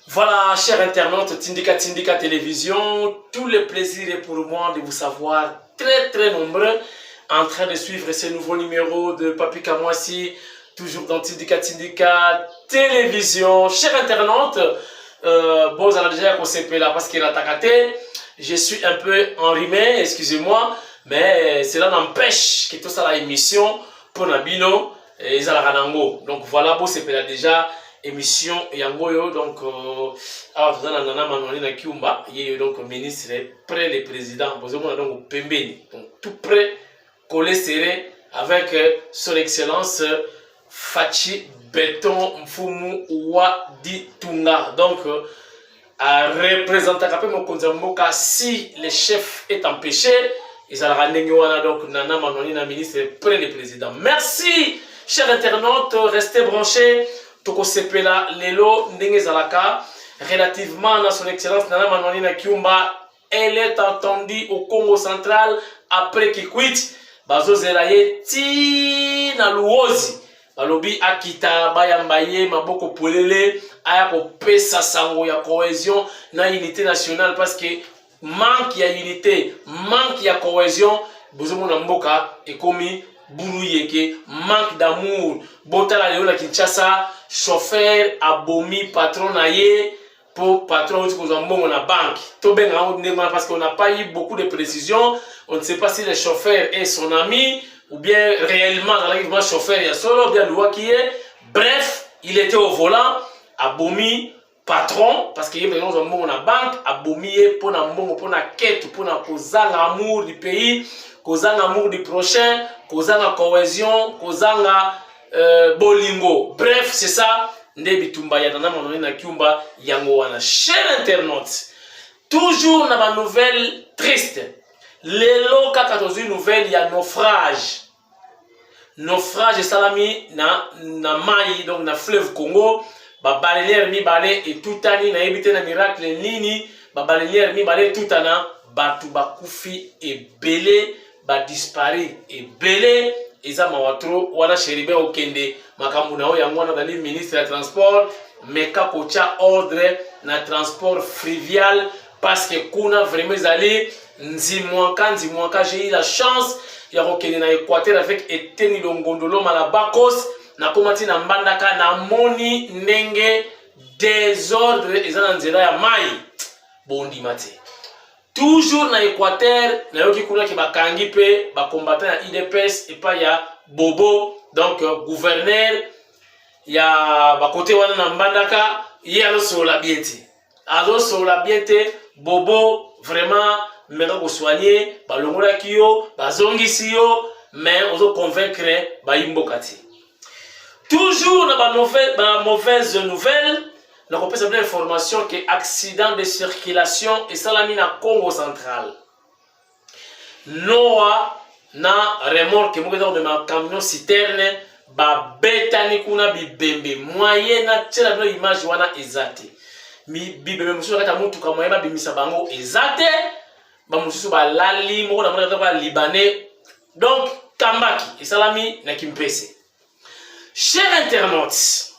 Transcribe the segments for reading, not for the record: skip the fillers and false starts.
Voilà, chers internautes, Tindika Télévision, tout le plaisir est pour moi de vous savoir très nombreux en train de suivre ce nouveau numéro de Papi Kamwasi, toujours dans Tindika Télévision. Chers internautes, bon, vous allez déjà qu'on s'est là parce qu'il a takaté. Je suis un peu enrhumé, excusez-moi, mais cela n'empêche que tout ça la émission pour Nabino et Zalaranango. Donc voilà, bon, c'est là déjà. Émission yangoyo donc alors dans la nana manoni na kiumba yé donc ministre près le président bozomona donc pembeni donc tout près collé serré avec son excellence Fachi Beton Mfumu Wadi Tunga donc à représenter un peu mon konzamboka si le chef est empêché ils allaient rendre donc nana manoni na ministre près le président. Merci chers internautes, restez branchés. Toko sepela lelo ndenge zalaka relativement à son excellence Nana Manoni na Kiumba, elle est attendue au Congo central après qu'il quitte bazo zelaye ti na luozi balobi akita bayambaye maboko polele aya ko pesa sango ya cohésion na unité nationale parce que manque ya unité, manque ya cohésion bozomo na mboka ekomi Bouluyeke, manque d'amour. Botala Léo la Kinshasa, chauffeur, abomi, patron naïe, pour patron qui nous bon la banque. Tout bien parce qu'on n'a pas eu beaucoup de précisions. On ne sait pas si le chauffeur est son ami ou bien réellement le chauffeur est solo, ou bien le qui est. Bref, il était au volant, abomi, patron, parce qu'il y a bon la banque, abomi pour la quête, pour l'amour du pays. Kozanga amour du prochain, kozanga cohésion, kozanga bolingo. Bref, c'est ça. Ndebi tumba ya nana manoni na kiumba yango wana. Chers internautes, toujours na ba nouvelle triste. Lelo kaka tozu nouvelle ya naufrage. Naufrage salami na mai donc na fleuve Congo. Ba baleinière mi balé et tutani na ebité na miracle nini. Ba baleinière mi balé tutana batu bakufi et belé. Ba dispari et belé eza mawatro wana sheribe okende makambu na oya ngwana dali ministre ya transport meka kocha ordre na transport fluvial parce que kuna vraiment zali nzimwaka j'ai eu la chance ya kokende na Équateur avec Eteni Longondolo Malabakos na komati na mbandaka na moni ndenge désordre eza na nzela ya mai bondi mate. Toujours dans l'Équateur, il y a des combattants à IDPS et pas il y a Bobo, donc gouverneur, il y a côté Wana Mbandaka, il y a la biété. Alors sur la biété, Bobo, vraiment, maintenant vous soignez, Balongola Kyo, Bazongisio, mais on doit convaincre Bayimbokati. Toujours dans la mauvaise nouvelle, nous avons une information que accident de circulation et salami na Congo central. Noa na remorque moko de ma camion citerne ba betani kuna bibembe moyen na tela no image wana ezate. Mi bibembe mususu kata mutu ka moyen ba bimisa bango ezate ba mususu ba lali moko na mona ba libanais. Donc kambaki et salami na kimpese. Chers internautes,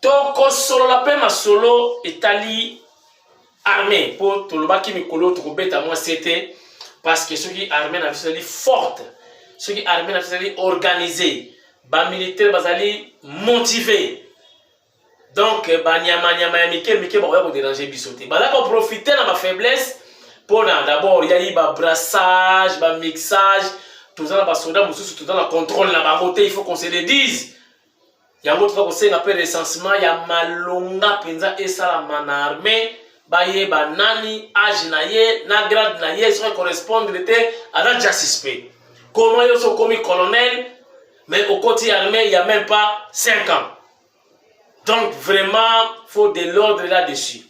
toko solo la paix ma solo etali armée pour tolobaki mikolo tokobeta moi c'était parce que ceux qui armée na visali forte, ceux qui armée na visali organisé, ba militaire bazali motivé. Donc ba nyama ya mike ba ko déranger bisoté. Ba la ko profiter na ba faiblesse pour d'abord il y a eu ba brassage, ba mixage, tout ça ba soda mususu tout dans le contrôle na ba côté, il faut qu'on se le dise. Il y a un autre qui a un recensement, il y a malonga penza et salama na armée, baye banani, âge naye, na grade naye, ça correspond à la justice. Comment ils sont commis colonel, mais au côté armé, il n'y a même pas 5 ans. Donc vraiment, il faut de l'ordre là-dessus.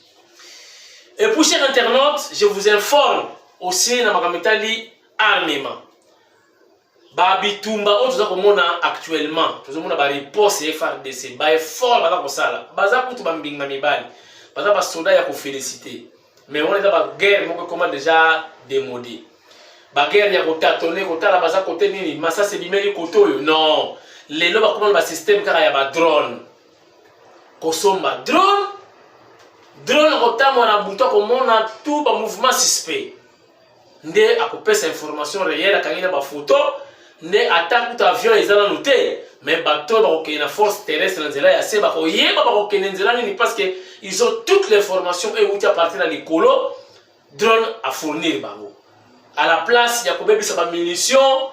Et pour chers internautes, je vous informe aussi dans ma camétali armement. Babitumba otuza komona actuellement tozomona ba riposte FRDC ba effort baza kosala baza kutu bambinga mibali baza ba soldat ya ko féliciter mais on est dans ba guerre moko comment déjà démodé ba guerre ya ko tâtonner ko tala baza côté nini massa se bimeli koto yo non lelo ba comment ba système kaka ya ba drone kosomba drone drone kotamo na buto komona tout ba mouvement suspect nde akopesa information réelle akangina ba photo nde attaque tout avion ezala noté mais bateau ba kokena na force terrestre na nzela ya se ba koyeba ba kokena nzela nini parce que ils ont toute l'information et outi à partir de l'écolo drone à fournir bango à la place ya kobebisa ba munitions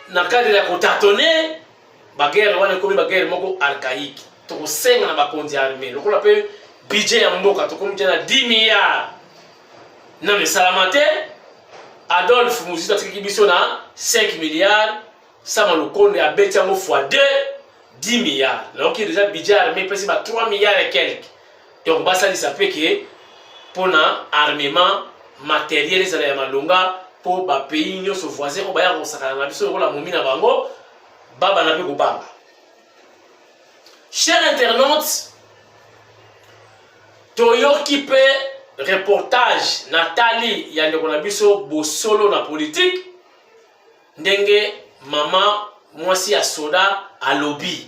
na cadre ya kotatone ba guerre wana komi ba guerre moko archaïque to kosenga na ba kondi armée lokola pe budget ya mboka to komi na 10 milliards na mais salamate Adolphe Muzito atiki biso na 5 milliards sama lokonde ya beti yango fois 2 10 milliards donc il déjà budget armée pesi ba 3 milliards et quelques donc basa li sapeke pona armement matériel ezala ya malonga pour ba pays nyonso voisin o baya ko sakana na biso lokola momi na bango baba na pe ko banga. Chers internautes, toyoki pe reportage Nathalie yandeko na biso bosolo na politique ndenge mama mwasi ya soda a lobby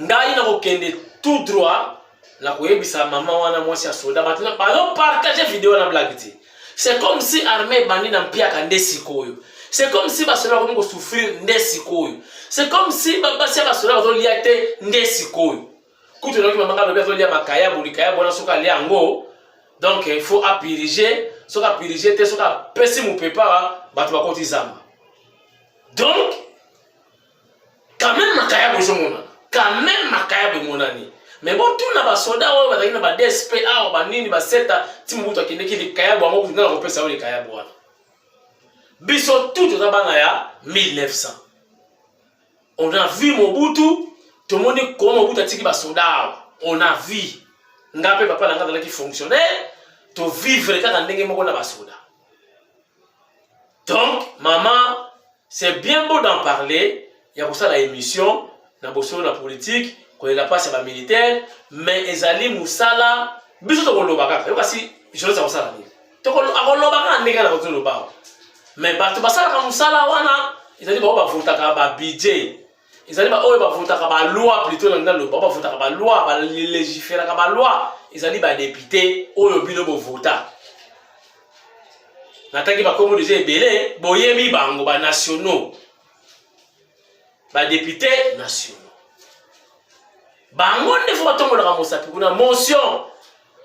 ngai na kokende tout droit na koyebisa mama wana mwasi ya soda maintenant ba partager vidéo na blague ti c'est comme si armée bandi na mpiaka nde sikoyo c'est comme si basoda ko souffrir nde sikoyo c'est comme si basi basoda ko lia te nde sikoyo kutu na ki mama ka bezo lia makaya bulikaya bona soka lia ngo. Donc il faut apiriger, ce qu'on apiriger, c'est ce qu'on pèse mon pépà, bah tu vas continuer ça. Donc, quand même ma kaya bonjour mon quand même ma kaya bonjour mon ami. Mais bon tout n'a pas soda ou bah n'a pas DSPA ou bah nini bah seta, tu m'as dit qu'il y a kaya bon moi vous n'avez pas ça ou les kaya bon. Biso tout au tabana ya 1900. On a vu Mobutu, tout le monde dit comment Mobutu a tiré bah soda, on a vu. Ngape papa na ngata qui fonctionner to vivre kaka ndenge moko na basoda. Donc maman c'est bien beau d'en parler, il y a pour ça la émission na bosolo na politique ko la passe ba militaire mais ezali musala biso to koloba kaka yo kasi je sais ça ni to koloba kaka ndenge na ko loba mais ba to basala ka musala wana ezali ba vota ka ba budget. Ils allaient ba oyo ba vota ka ba loi plutôt dans le ba vota ka ba loi ba légiférer ka ba loi ils allaient ba député oyo bino bo vota nataki ba komo déjà belé boyemi bango ba nationaux ba député nationaux bango ne faut pas tomber dans mosapi kuna motion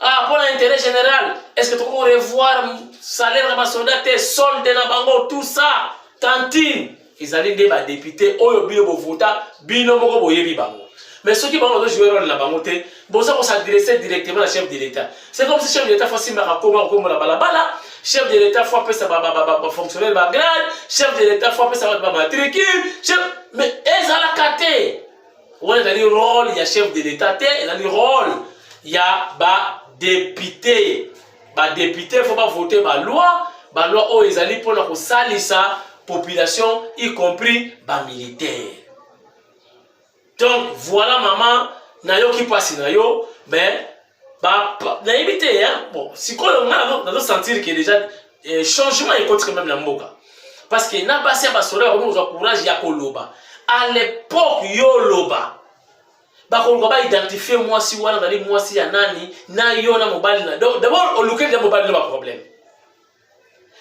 ah pour l'intérêt général est-ce que tu peux revoir salaire ba soldat te solde na bango tout ça cantine. Ils allaient des députés, oyo bino bo vota, bino moko boyebi bango. Mais ceux qui vont jouer rôle la bangote, bon ça on s'adresser directement à chef de l'État. C'est comme si chef de l'État faut simba comme la balabala, chef de l'État faut appeler ça ba fonctionnaire ba grade, chef de l'État faut appeler ça ba matricule, chef mais ezala kate. On a le rôle, il y a chef de l'État, il a le rôle, il y a ba député. Ba député faut pas voter ba loi oh ils allaient pour la salisa population, y compris les militaires. Donc voilà maman, nayo qui passe nayo, mais naïbité hein. Bon, si on a sentir que déjà changement est quand même la mboka. Parce que n'a pas si basola on nous encourage ya koloba. À l'époque yo loba. Ba ko ba identifier moi si wana dali moi si ya nani na yo na mobile na. D'abord au local de mobile n'a pas problème.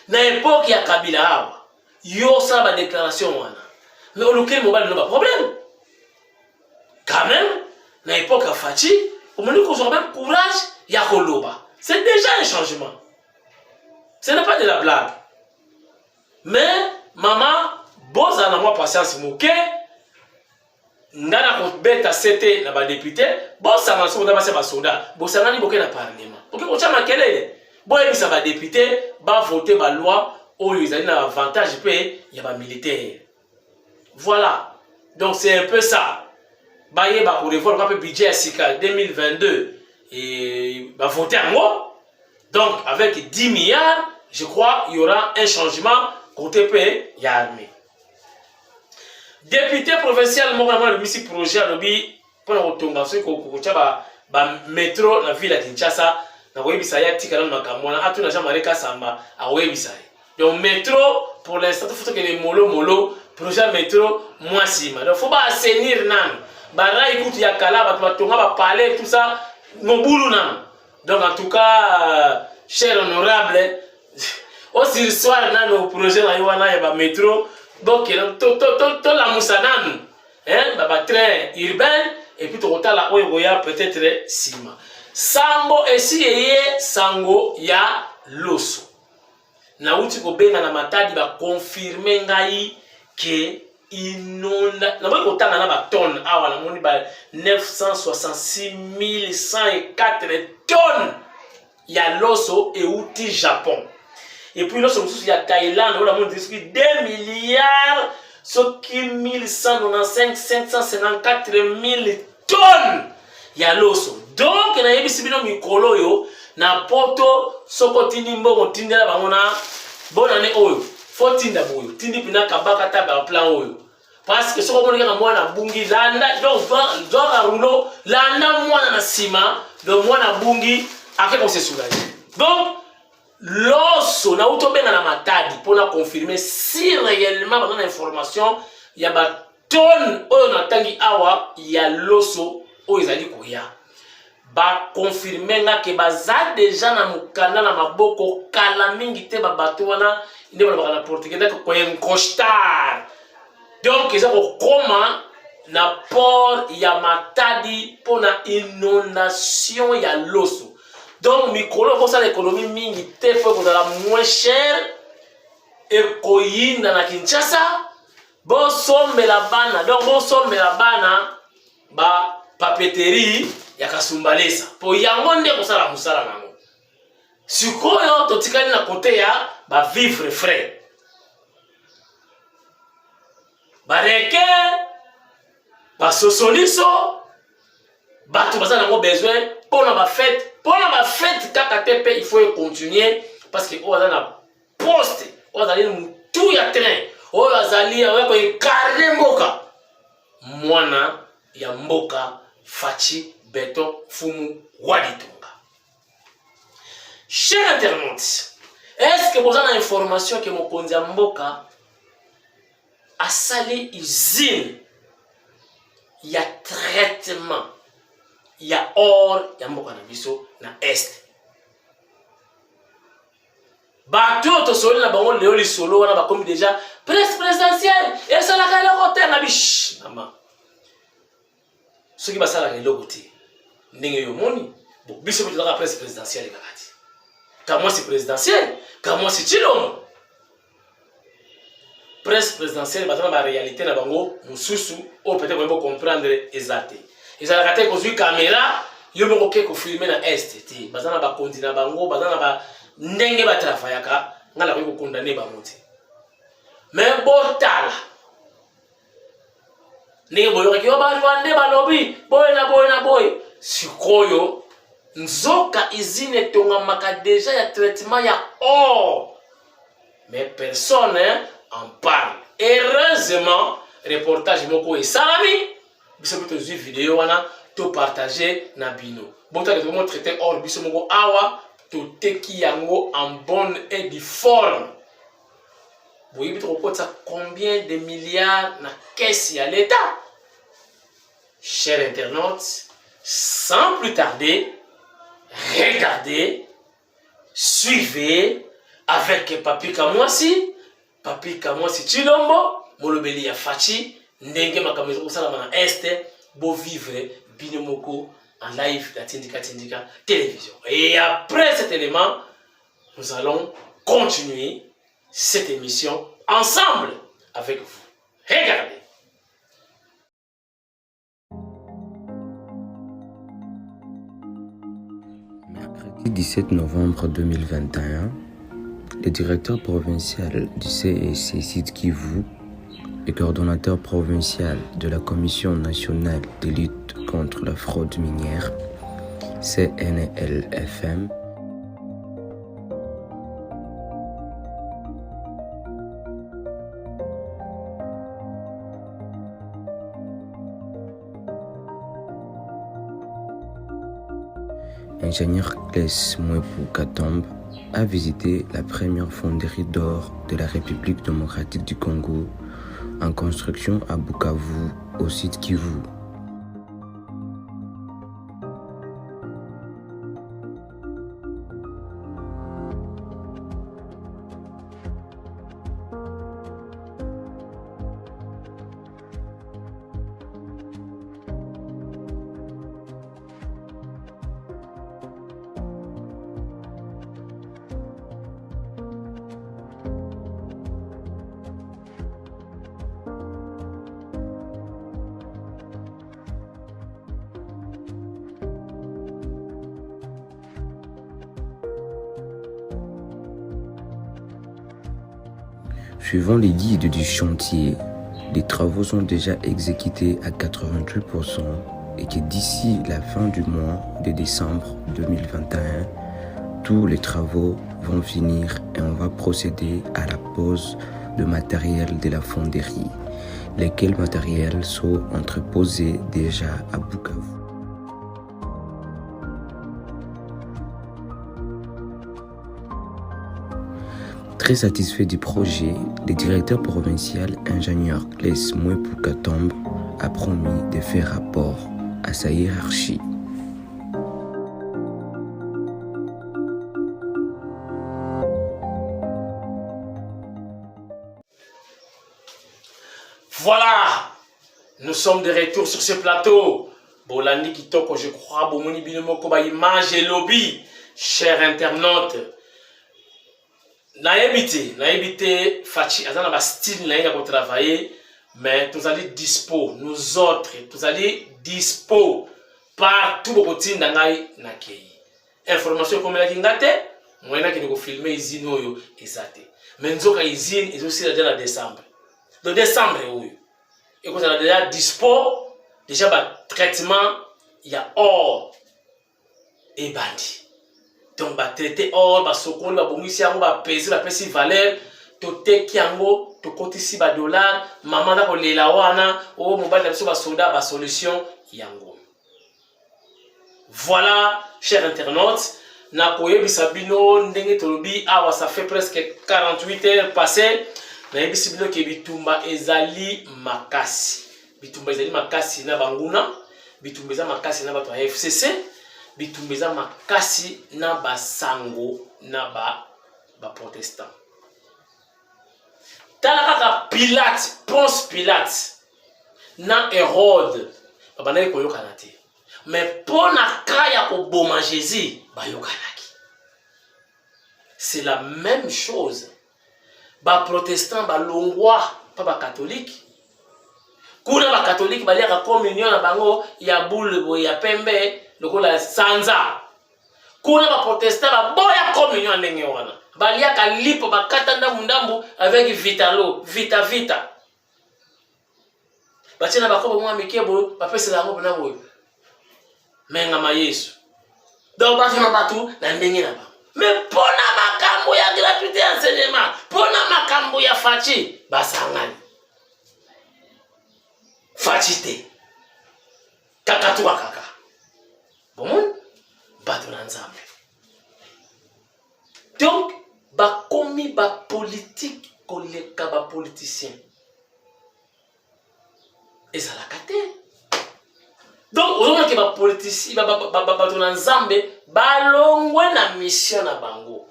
Na époque ya Kabila hawa. Yo ça ba déclaration wana mais au local mobile n'a pas problème quand même na époque à Fachi on me dit qu'on a même courage ya koloba c'est déjà un changement ce n'est pas de la blague mais maman boza na moi patience moké ngana ko beta c'était na ba député boza na so na ba soda boza na ni boké na parlement OK ko chama kelele boye bisa ba député ba voter ba loi. Oh, ils ont un avantage, il y a des militaires. Voilà. Donc, c'est un peu ça. Baye, pour revoir le budget 2022, et voter en moi. Donc, avec 10 milliards, je crois qu'il y aura un changement côté pays, il y a armée. Député provincial, moi, le missile projet, pour le retour, métro, la ville de Kinshasa, na webisaya tika na makamona atu na jamare kasamba a webisaya. Donc métro pour l'instant il faut que les molo projet métro moi sima. Donc faut pas assainir nan. Bara écoute ya kala ba tonga ba parler tout ça mobulu nan. Donc en tout cas, cher honorable, aussi soir dans nos projets na yoana ya ba métro, donc to la musananu, hein, ba train urbain et puis to la oyoya peut-être sima. Sango esi yeye sango ya loso. Na uti ko benga na matadi ba confirmer ngai que inonda na ko tanga na ba tonnes awa na moni ba 966 104 tonnes ya loso et outil Japon. Et puis lorsque il y a Thaïlande, on a 2 milliards, ce qui 1195 554 000 tonnes ya loso. Donc na yebi sibino mikolo yo na poto sokotini mbongo tindela bangona bonane oyo fotinda boyo tindi pina kabaka taba plan oyo parce que soko monika mwana bungi landa donc doa roulo landa mwana na sima do mwana bungi akeko se soulager. Donc loso na utobenga na matadi pour la confirmer si réellement dans l'information il y a ba tonne oyo na tangi awa ya loso oyo ezali koya ba confirmer nga ke baza déjà na mukanda na maboko kala mingi te ba bato wana inde ba na portugais donc ko encostar. Donc ils ont koma na port ya matadi pour na inondation ya loso. Donc mikolo ko sa l'économie mingi te faut ko la moins cher et koyinda na Kinshasa bo sombe la bana. Donc bo sombe la bana ba papeterie ya kasumbalesa po yango nde ko sala musala nango sikoyo totikali na kote ya ba vivre frais bareke ba sosoliso bato baza nango besoin pona ba fête kaka tepe il faut continuer parce que o na poste o azali mutu ya train o azali o ko incarner mboka mwana ya mboka Fachi Beto Fumu Waditunga. Chers internautes, est-ce que vous avez l'information que mon konzi mboka a salé usine? Il y a traitement, il y a or, il y a mboka na biso na est. Bato to soli na bango leo li solo wana ba comme déjà presse présidentielle et ça la kala côté na bish mama. Ce qui va ça la côté ndenge yo moni bon biso biso la presse présidentielle kakati car moi c'est présidentiel car moi c'est Chilombo presse présidentielle batana ba réalité na bango mususu o peut-être on comprendre exact et ça la ko zui caméra yo moko ke ko filmer na STT batana ba kondi na bango batana ba ndenge ba travaillaka ngala ko condamner ba monte mais botala ndenge boyo ki ba Rwanda ba lobby boy sikoyo nzoka izine tonga maka déjà ya traitement ya or mais personne en parle. Heureusement reportage moko e salami biso to zu vidéo wana to partager na bino bon ta que traiter or biso moko awa to teki yango en bonne et due forme. Vous voyez combien de milliards na caisse ya l'état. Chers internautes, sans plus tarder, regardez, suivez avec Papi Kamwasi Chilombo, Molobeli ya Fachi, ndenge makamezo kusala mana este, bo vivre binomoko en live la Tindika télévision. Et après cet élément, nous allons continuer cette émission ensemble avec vous. Regardez. Mercredi 17 novembre 2021, le directeur provincial du CEC Sud Kivu, le coordonnateur provincial de la Commission nationale de lutte contre la fraude minière, CNLFM, Ingénieur Kless Mwepu Katombe a visité la première fonderie d'or de la République démocratique du Congo en construction à Bukavu, au site Kivu. Suivant les guides du chantier, les travaux sont déjà exécutés à 88% et que d'ici la fin du mois de décembre 2021, tous les travaux vont finir et on va procéder à la pose de matériel de la fonderie, lesquels matériels sont entreposés déjà à Bukavu. Très satisfait du projet, le directeur provincial ingénieur Claes Mwepukatombe a promis de faire rapport à sa hiérarchie. Voilà, nous sommes de retour sur ce plateau. Bolandi Kitoko, je crois, Bomoni Binomoko, image et lobby, chers internautes. Naïbité, Fachi, Azana ba style naïga pour travailler, mais nous allons dispo, nous autres, nous allons dispo partout au côté d'Angaï Nakei. Information comme la Kingate, moi qui nous filmer ici nous exact. Mais nous avons ici, ils aussi déjà en décembre. De décembre, oui. Et quand on a déjà dispo, déjà bah traitement, il y a or et bandit. Donc, bah, traiter or, bah, sokoli, bah, bongisi yango, bah, peser, bah, pesi valeur, to teki yango, to kotisi, bah, dollar, maman, da, ko lela wana, oh, mobile, da, bah, soda, bah, solution, yango. Voilà, chers internautes, na koye bisabino, ndenge tolobi, awa, ça fait presque 48 heures passées, na bisabino ke bitumba ezali makasi. Bitumba ezali makasi na banguna, bitumba ezali makasi na bato FCC, bitumbeza makasi na basango na ba protestant. Talaka Pilate, Ponce Pilate na Hérode babana ko yokana te. Mais pona kaya ko boma Jésus ba yokanaki. C'est la même chose. Ba protestant ba longwa pa ba catholique. Kuna ba catholique ba liaka communion na bango ya boule bo ya pembe lokola sanza. Kuna ba protestant ba boya communion ndenge wana. Baliaka lipo bakata ndambu avec vitalo, vita. Bachena bakobo mwa mikebo bapesa lango bana boyo. Menga ma Yesu. Donc bafima batu na ndenge na ba. Mais pona makambo ya gratuité enseignement, pona makambo ya fachi basangani. Fachite. Kakatuwa kaka. Bon, batu na nzambe. Donc, ba komi ba politique koleka ba politicien. Et ça la kate. Donc, on que ba politicien batu na nzambe balongwe na mission na bango.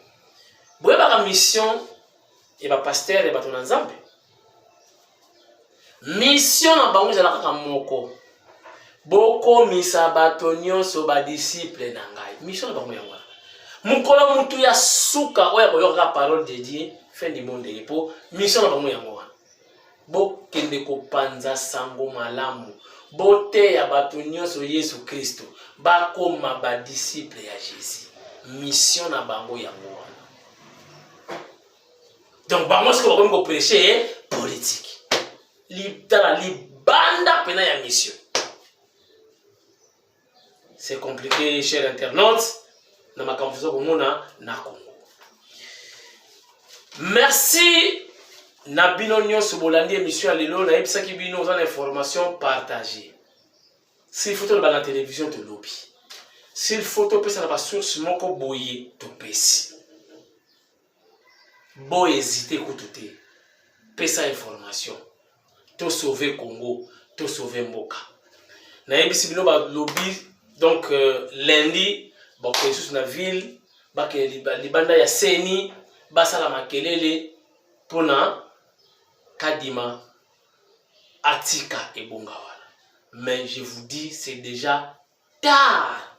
Boye ba mission et ba pasteur et batu na nzambe. Mission na bango za la kaka moko. Boko misa bato nyonso ba disciple na ngai. Mission na bango yango. Mukolo mutu ya suka oya koyoka parole de Dieu fin du monde epo mission na bango yango. Bo kende ko panza sango malamu. Bote ya bato nyonso Yesu Kristo bakoma ba disciple ya Jésus. Mission na bango yango. Donc bango ce qu'on va prêcher politique. Libanda pena ya mission. C'est compliqué, chers internautes. Na makamfuzo komona na Congo. Merci na bino nyonso bolandi émission lelo na ebisaki bino za information partagée. S'il faut to ba na télévision to lobi. S'il faut to pesa na ba source moko boye to pesi. Bo hésiter kutute. Pesa information. To sauver Congo, to sauver Mboka. Na ebisi bino ba lobi donc lundi bon Jesus na ville ba ke libanda ya seni basala makelele pona kadima atika ebonga wana. Mais je vous dis c'est déjà tard.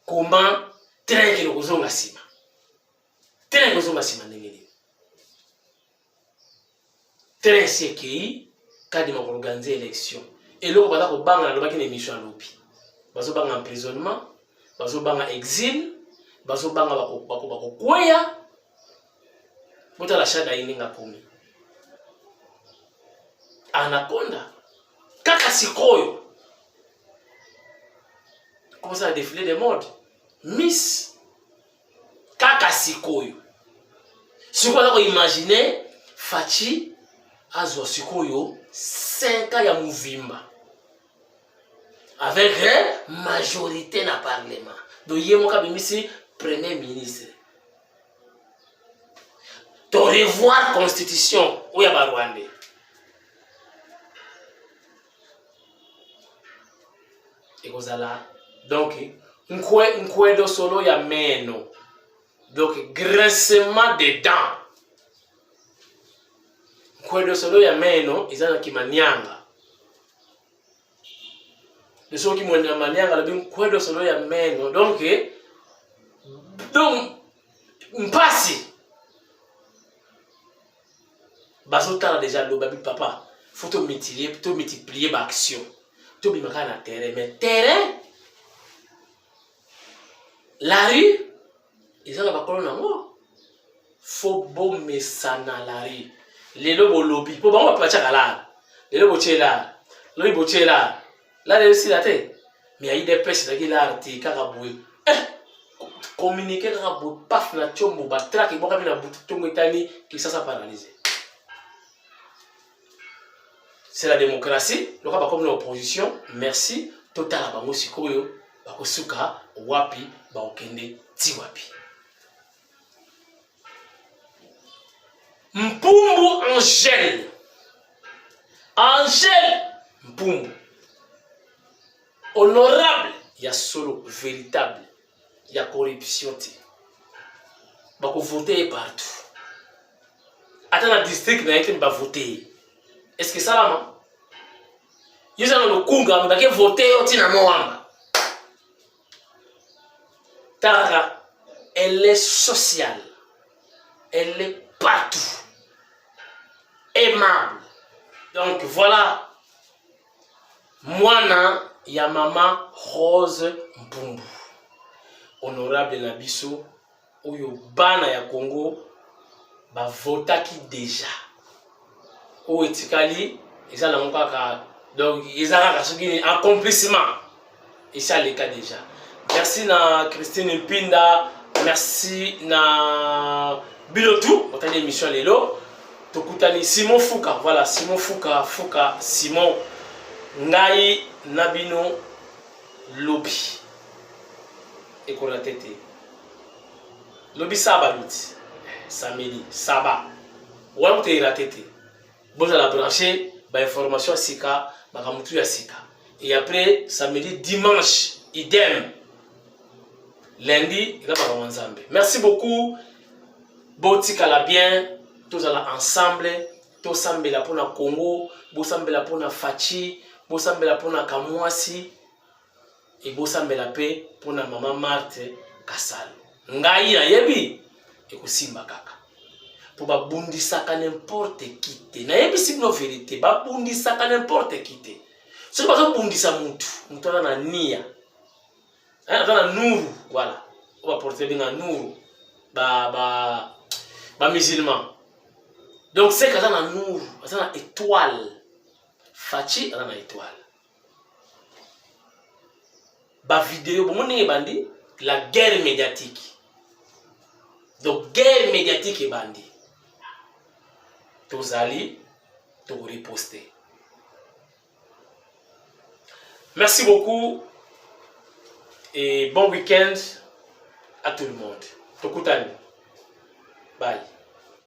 Comment train ke kozonga sima. Train kozonga sima ndenge. Train CKI kadima ko organiser élection. Et loko bata ko banga lobaki na émission lobi. Bazo banga emprisonnement, bazo banga exil, bazo banga bako kweya. bota la shada ininga komi anaconda kaka sikoyo commence à défiler des modes Miss kaka sikoyo sikoyo nako imaginer Fachi azwa sikoyo 5 ans ya muvimba avec majorité na parlement donc yemoka bimisi premier ministre to revoir constitution oya ba Rwandais ekozala donc nkwedo solo ya meno donc grincement des dents nkwedo solo ya meno izana kimanyanga de ceux qui m'ont demandé à la bien quoi de solo ya meno donc mpasi bazotala déjà le babi papa faut te multiplier ba action to bimaka na terrain mais terrain la rue ils ont ba kolona ngo faut bomesa na la rue lelo bolobi po ba pa chakala lelo bochela lelo bochela là aussi la tête mais il y a des pêches qui là arti karaboué communiquer karabou paf na chombo ba track boka bina butu tongo itani qui ça paralysé c'est la démocratie le cas comme l'opposition merci total ba musikoyo ba kosuka wapi ba okende ti wapi Mpumbu Angèle Mpumbu honorable, il y a solo véritable, il y a corruption. Il faut voter partout. Attends, dans le district, il va voter. Est-ce que ça va, non? Il y a le Kunga, il va voter au Tinamouamba. Tara, elle est sociale. Elle est partout. Aimable. Donc voilà. Moi, il y a maman Rose Mpumbu. Honorable Nabiso, oyo bana ya Congo, ba votaki déjà. O etikali, ils ont kaka donc ils ont un accomplissement. Et ça le cas déjà. Merci na Christine Pinda, merci na Bilotou, votre émission lelo. Tokutani Simon Fouka, voilà Simon Fouka, Simon Ngai Nabino Lobby. Et qu'on a tête. Lobby Saba lutti. Samedi, Saba. Ou alors tu es la tête. Bon, à la brancher, bah information à Sika, bah Kamutu à Sika. Et après, samedi, dimanche, idem. Lundi, il va y ensemble. Merci beaucoup. Botika la bien. Tous allons ensemble. Tous ensemble là pour na Congo. Tous ensemble là pour na Fachi. Tous ensemble là pour na Kamwasi. Et tous ensemble là pour na Maman Marthe Kasalo. Ngai na yebi. Et kusimba kaka. Pour ba bundi saka n'importe qui te. Na yebi si no vérité. Ba bundi saka n'importe qui te. Ce que ba bundi sa mutu. Mutu na nia. Hein, dans Nourou, voilà. On va porter bien à Nourou. Ba musulman. Donc c'est que dans Nourou, dans étoile. Fachi dans étoile. Ba vidéo, bon on est bandi la guerre médiatique. Donc guerre médiatique est bandi. Tous allez, tous riposter. Merci beaucoup. Et bon week-end à tout le monde. Tokutani. Bye.